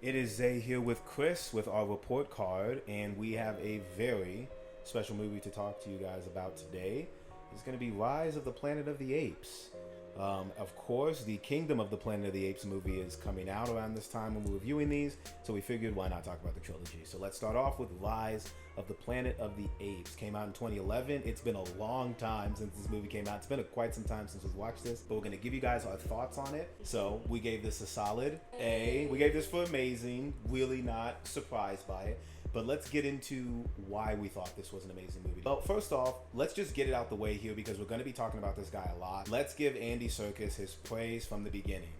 It is Zay here with Chris with our report card, and we have a very special movie to talk to you guys about today. It's going to be Rise of the Planet of the Apes. Of course, the Kingdom of the Planet of the Apes movie is coming out around this time when we're reviewing these, so we figured why not talk about the trilogy. So let's start off with Rise of the Planet of the Apes. Came out in 2011. It's been a long time since this movie came out. It's been quite some time since we've watched this, but we're going to give you guys our thoughts on it. So we gave this a solid A. We gave this for amazing. Really not surprised by it. But let's get into why we thought this was an amazing movie. Well, first off, let's just get it out the way here because we're going to be talking about this guy a lot. Let's give Andy Serkis his praise from the beginning.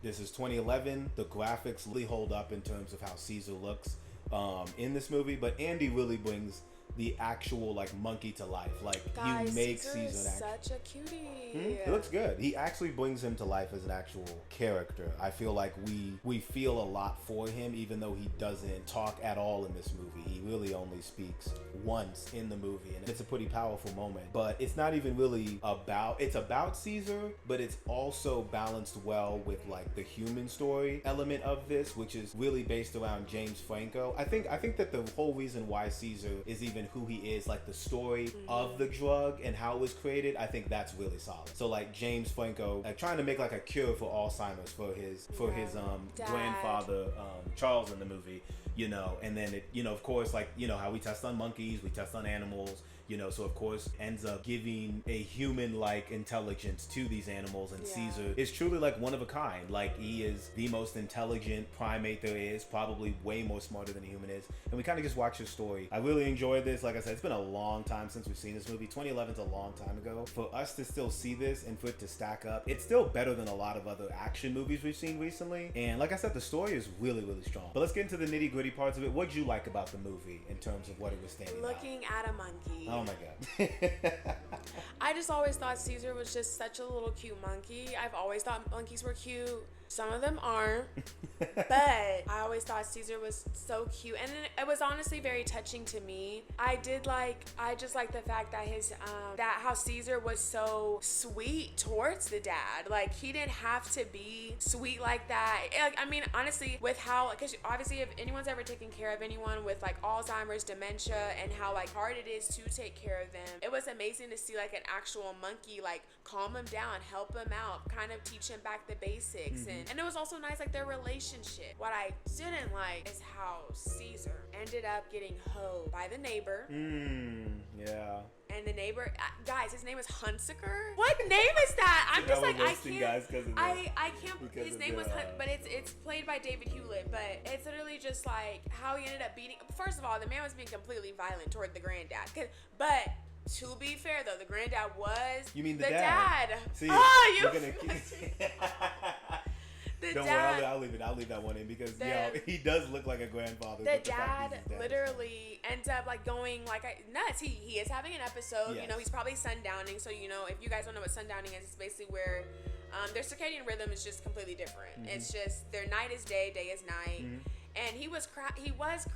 This is 2011. The graphics really hold up in terms of how Caesar looks in this movie, but Andy really brings the actual monkey to life. Guys, you make Caesar Caesar is such a cutie. He looks good. He actually brings him to life as an actual character. I feel like we feel a lot for him, even though he doesn't talk at all in this movie. He really only speaks once in the movie, and it's a pretty powerful moment. But it's not even really it's about Caesar, but it's also balanced well with the human story element of this, which is really based around James Franco. I think that the whole reason why Caesar is even who he is, the story of the drug and how it was created, I think that's really solid. So James Franco trying to make a cure for Alzheimer's for his grandfather Charles in the movie, and then it, of course, how we test on monkeys, we test on animals, so of course ends up giving a human-like intelligence to these animals, and Caesar is truly one of a kind. He is the most intelligent primate there is, probably way more smarter than a human is, and we kind of just watch his story. I really enjoyed this. Like I said, it's been a long time since we've seen this movie. 2011 is a long time ago. For us to still see this and for it to stack up, it's still better than a lot of other action movies we've seen recently, and like I said, the story is really, really strong. But let's get into the nitty-gritty parts of it. What did you like about the movie in terms of what it was standing Looking out? at a monkey. Oh my god. I just always thought Caesar was just such a little cute monkey. I've always thought monkeys were cute. Some of them aren't, but I always thought Caesar was so cute, and it was honestly very touching to me. I just like the fact that how Caesar was so sweet towards the dad. He didn't have to be sweet like that. Honestly, with because obviously if anyone's ever taken care of anyone with Alzheimer's, dementia, and how hard it is to take care of them, it was amazing to see an actual monkey calm him down, help him out, kind of teach him back the basics. And it was also nice, their relationship. What I didn't like is how Caesar ended up getting hoed by the neighbor. Yeah. And the neighbor, guys, his name is Hunsaker. What name is that? I'm just I can't. I can't. His name was Hunt, but it's played by David Hewlett. But it's literally just how he ended up beating. First of all, the man was being completely violent toward the granddad. But to be fair, though, the granddad was. You mean the dad? See, you. Don't dad, worry, I'll leave that one in because he does look like a grandfather. The dad literally ends up going nuts. He is having an episode. Yes. He's probably sundowning. So if you guys don't know what sundowning is, it's basically where their circadian rhythm is just completely different. It's just their night is day, day is night. And he was crashing. He was the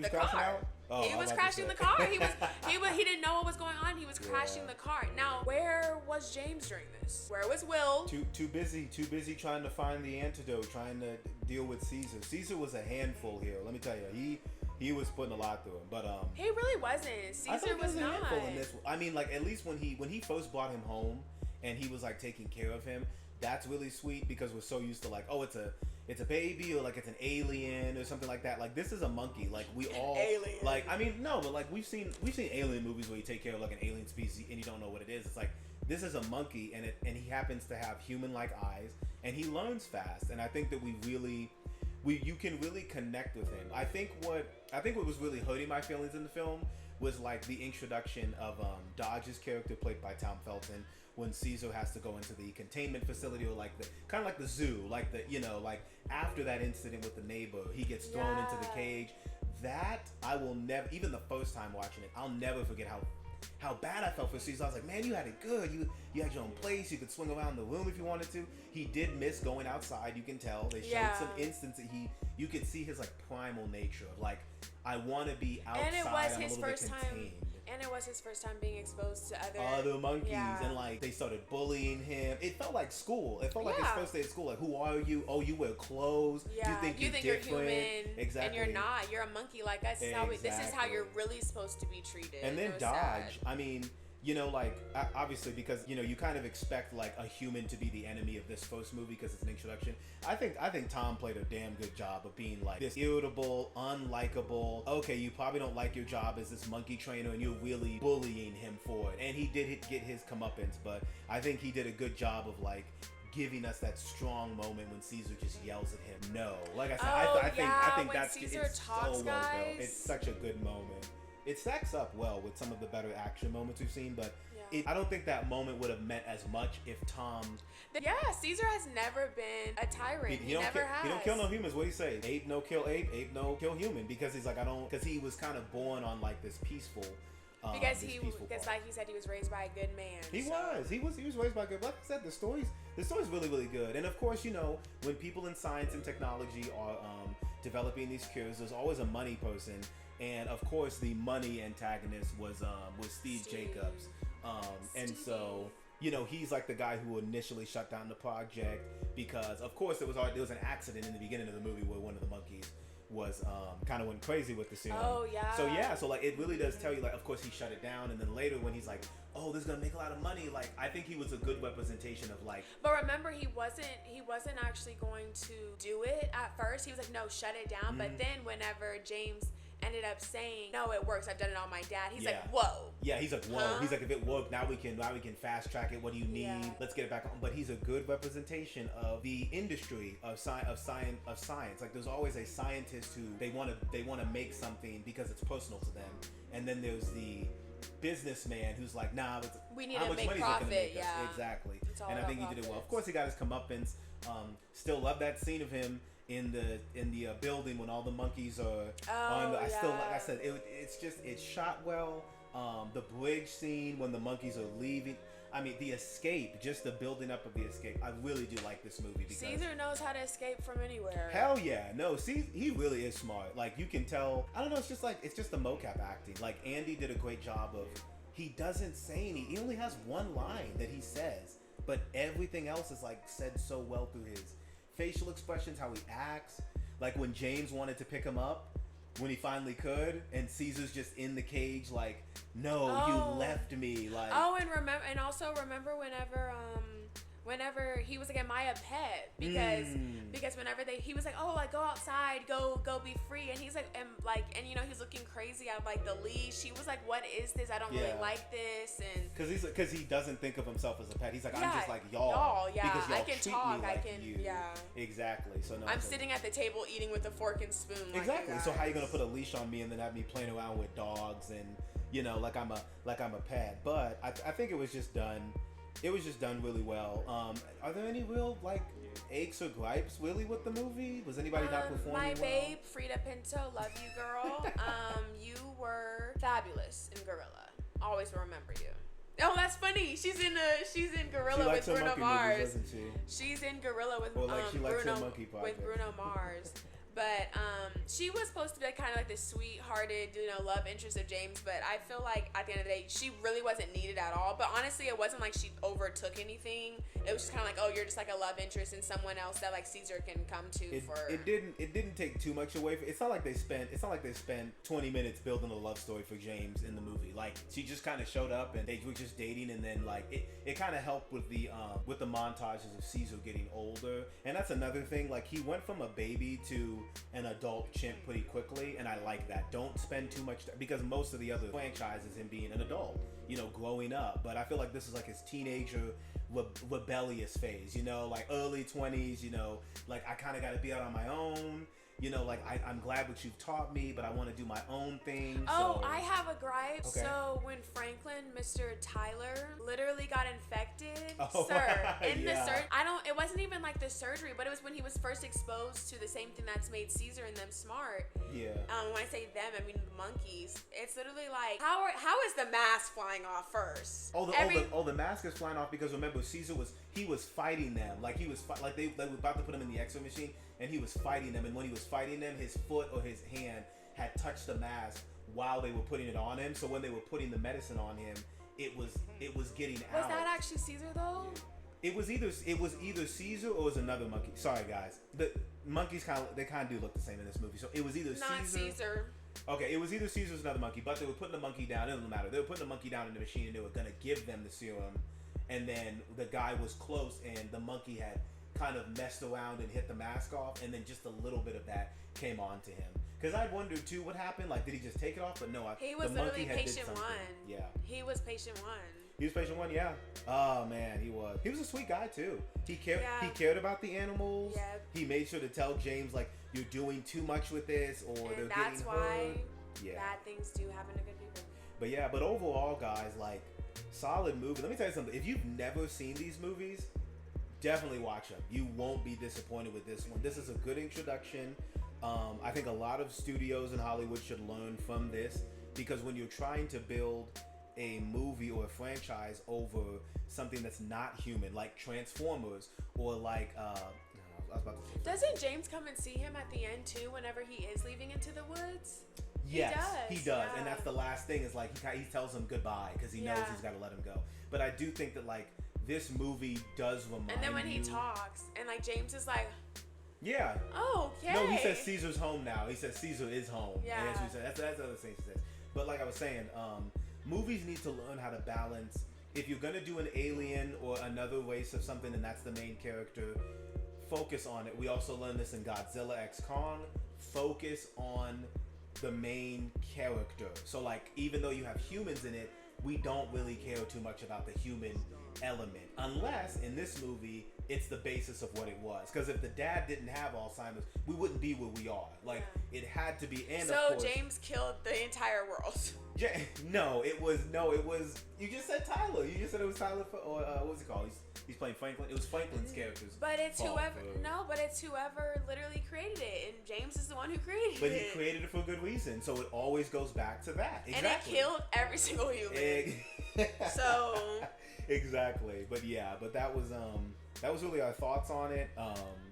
crashing car. out? Oh, He was crashing the car. He didn't know what was going on. He was crashing the car. Now, where was James during this? Where was Will? Too busy trying to find the antidote, trying to deal with Caesar. Caesar was a handful here. Let me tell you, he was putting a lot through him. But he really wasn't. Caesar was not. A handful in this. At least when he first brought him home and he was taking care of him, that's really sweet because we're so used to it's a baby or it's an alien or something like that. This is a monkey. We all alien. No, but we've seen alien movies where you take care of an alien species and you don't know what it is. It's this is a monkey and he happens to have human-like eyes and he learns fast. And I think that you can really connect with him. I think what was really hurting my feelings in the film was the introduction of Dodge's character played by Tom Felton when Caesar has to go into the containment facility or the kind of the zoo, after that incident with the neighbor, he gets thrown into the cage. That I will never, even the first time watching it, I'll never forget how bad I felt for Caesar. I was man, you had it good. You had your own place. You could swing around the room if you wanted to. He did miss going outside. You can tell. They showed some instances you could see his primal nature of I want to be outside. And it was I'm his a little first bit time. contained. And it was his first time being exposed to other monkeys, yeah. and like they started bullying him. It felt like school. It felt like his first day at school. Like, who are you? Oh, you wear clothes. Yeah. You think you're human. Exactly. And you're not. You're a monkey like us. Exactly. This is how you're really supposed to be treated. And then Dodge. Sad. I mean, you know, like, obviously, because, you know, you kind of expect like a human to be the enemy of this first movie because it's an introduction. I think Tom played a damn good job of being like this irritable, unlikable. Okay, you probably don't like your job as this monkey trainer, and you're really bullying him for it. And he did get his comeuppance, but I think he did a good job of like giving us that strong moment when Caesar just yells at him. No, like I said, I think when that's Caesar it's talks, so well guys. built. It's such a good moment. It stacks up well with some of the better action moments we've seen, but I don't think that moment would have meant as much if Tom... Yeah, Caesar has never been a tyrant. He never has. He don't kill no humans. What do you say? Ape no kill ape, ape no kill human. Because he's like, because he was kind of born on like this peaceful... Because like he said, he was raised by a good man. He was raised by a good... Like I said, the story's really, really good. And of course, you know, when people in science and technology are developing these cures, there's always a money person. And of course, the money antagonist was Steve Jacobs, and so you know he's like the guy who initially shut down the project because of course there was an accident in the beginning of the movie where one of the monkeys was kind of went crazy with the serum. Oh yeah. So like it really does tell you like of course he shut it down, and then later when he's like, oh, this is gonna make a lot of money, like I think he was a good representation of like. But remember, he wasn't actually going to do it at first. He was like, no, shut it down. Mm-hmm. But then whenever James ended up saying, no, it works, I've done it on my dad, he's like, whoa. Yeah, he's like, whoa. Huh? He's like, if it worked, now we can fast track it. What do you need? Yeah. Let's get it back on. But he's a good representation of the industry of science. Like there's always a scientist who they want to make something because it's personal to them, and then there's the businessman who's like, nah, we need how to much make money profit. Is it gonna make Yeah, us? Exactly. And I think he did it well. Profits. Of course, he got his comeuppance. Still love that scene of him in the building when all the monkeys are on the, still, like I said, it's shot well. The bridge scene when the monkeys are leaving, I mean the escape, just the building up of the escape. I really do like this movie because Caesar knows how to escape from anywhere. Hell yeah. No, see, he really is smart. Like you can tell, I don't know, it's just the mocap acting. Like Andy did a great job of, he doesn't say any, he only has one line that he says, but everything else is like said so well through his facial expressions, how he acts. Like when James wanted to pick him up, when he finally could, and Caesar's just in the cage, like, no, you left me. Like, and also remember whenever he was like, am I a pet? Because whenever he was like, oh, like go outside, go be free, and he's like, and you know he's looking crazy at like the leash. He was like, what is this? I don't really like this, and because he doesn't think of himself as a pet. He's like, I'm just like y'all, yeah, because y'all I can treat talk, me like I can, you. yeah, exactly. So no, I'm sitting at the table eating with a fork and spoon. Exactly. Like so how you gonna put a leash on me and then have me playing around with dogs and you know like I'm a pet? But I think it was just done. It was just done really well. Are there any real like aches or gripes really with the movie? Was anybody not performing my well? babe Frida Pinto, love you, girl. You were fabulous in Gorilla. Always remember you. Oh, that's funny. She's in Gorilla with Bruno Mars. Movies, doesn't she? She's in Gorilla with she likes Bruno her monkey project. with Bruno Mars. But she was supposed to be kind of like the sweet-hearted, you know, love interest of James. But I feel like at the end of the day, she really wasn't needed at all. But honestly, it wasn't like she overtook anything. It was just kind of like, oh, you're just like a love interest in someone else that like Caesar can come to. It didn't take too much away. It's not like they spent 20 minutes building a love story for James in the movie. Like she just kind of showed up and they were just dating, and then like it kind of helped with the montages of Caesar getting older. And that's another thing. Like he went from a baby to an adult chimp pretty quickly, and I like that. Don't spend too much because most of the other franchises him being an adult, you know, growing up. But I feel like this is like his teenager rebellious phase, you know, like early 20s, you know, like I kind of got to be out on my own. You know, like I'm glad what you've taught me, but I want to do my own thing. Oh, I have a gripe. Okay. So when Franklin, Mr. Tyler, literally got infected, the surgery. It wasn't even like the surgery, but it was when he was first exposed to the same thing that's made Caesar and them smart. Yeah. When I say them, I mean the monkeys. It's literally like how is the mask flying off first? The mask is flying off because remember Caesar was fighting them, like he was they were about to put him in the X-ray machine. And he was fighting them, and when he was fighting them, his foot or his hand had touched the mask while they were putting it on him. So when they were putting the medicine on him, it was getting out. Was that actually Caesar though? It was either Caesar or it was another monkey. Sorry guys, the monkeys kind of do look the same in this movie. So it was either Not Caesar. Okay, it was either Caesar or another monkey, but they were putting the monkey down. It doesn't matter. They were putting the monkey down in the machine and they were gonna give them the serum, and then the guy was close and the monkey had kind of messed around and hit the mask off, and then just a little bit of that came on to him. Because I wondered too what happened. Like, did he just take it off? But no, he was the monkey literally patient one. Yeah, he was patient one. He was patient one, yeah. Oh man, he was. He was a sweet guy too. He cared. Yeah. He cared about the animals. Yeah. He made sure to tell James like, you're doing too much with this, or And they're that's getting why hurt. Yeah. bad things do happen to good people. But yeah, but overall, guys, like, solid movie. Let me tell you something. If you've never seen these movies, definitely watch them. You won't be disappointed with this one. This is a good introduction. I think a lot of studios in Hollywood should learn from this, because when you're trying to build a movie or a franchise over something that's not human, like Transformers, or like I was about to say. Doesn't James come and see him at the end too whenever he is leaving into the woods? Yes, he does, yeah. and that's the last thing. Is like he tells him goodbye because he knows he's got to let him go. But I do think that like this movie does remind you. And then when he talks, and like James is like, yeah. oh, okay. No, he says Caesar's home now. He says Caesar is home. Yeah. And that's what he said. That's the other thing he says. But like I was saying, movies need to learn how to balance. If you're gonna do an alien or another race of something, and that's the main character, focus on it. We also learned this in Godzilla X Kong. Focus on the main character. So like, even though you have humans in it, we don't really care too much about the human element, unless in this movie it's the basis of what it was. Because if the dad didn't have Alzheimer's, we wouldn't be where we are. Like, it had to be. And so of course, James killed the entire world. No, it was. You just said Tyler. You just said it was Tyler. Or what's it called? He's playing Franklin. It was Franklin's character's. But it's fault whoever. for- No, but it's whoever literally created it, and James is the one who created But it. he created it for a good reason, so it always goes back to that. Exactly. And it killed every single human. So. Exactly. But yeah, but that was really our thoughts on it.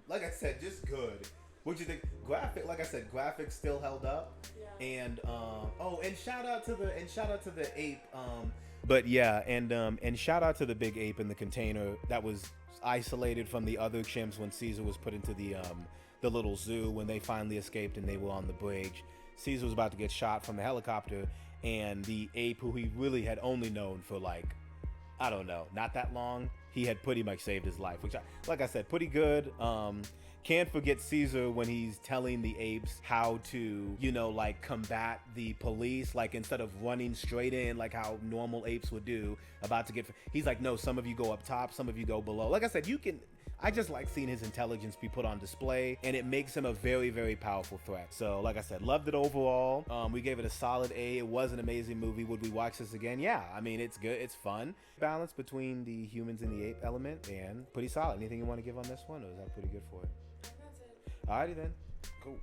Like I said, just good. What'd you think? Like I said, graphics still held up. Yeah. And and shout out to the ape. But yeah, and shout out to the big ape in the container that was isolated from the other chimps when Caesar was put into the little zoo when they finally escaped and they were on the bridge. Caesar was about to get shot from the helicopter, and the ape, who he really had only known for like, I don't know, not that long, he had pretty much saved his life, which, like I said, pretty good. Can't forget Caesar when he's telling the apes how to, like, combat the police. Like, instead of running straight in, like how normal apes would do, about to get, he's like, no, some of you go up top, some of you go below. Like I said, I just like seeing his intelligence be put on display, and it makes him a very, very powerful threat. So, like I said, loved it overall. We gave it a solid A. It was an amazing movie. Would we watch this again? Yeah. I mean, it's good. It's fun. Balance between the humans and the ape element, and pretty solid. Anything you want to give on this one, or is that pretty good for it? That's it. Alrighty then. Cool.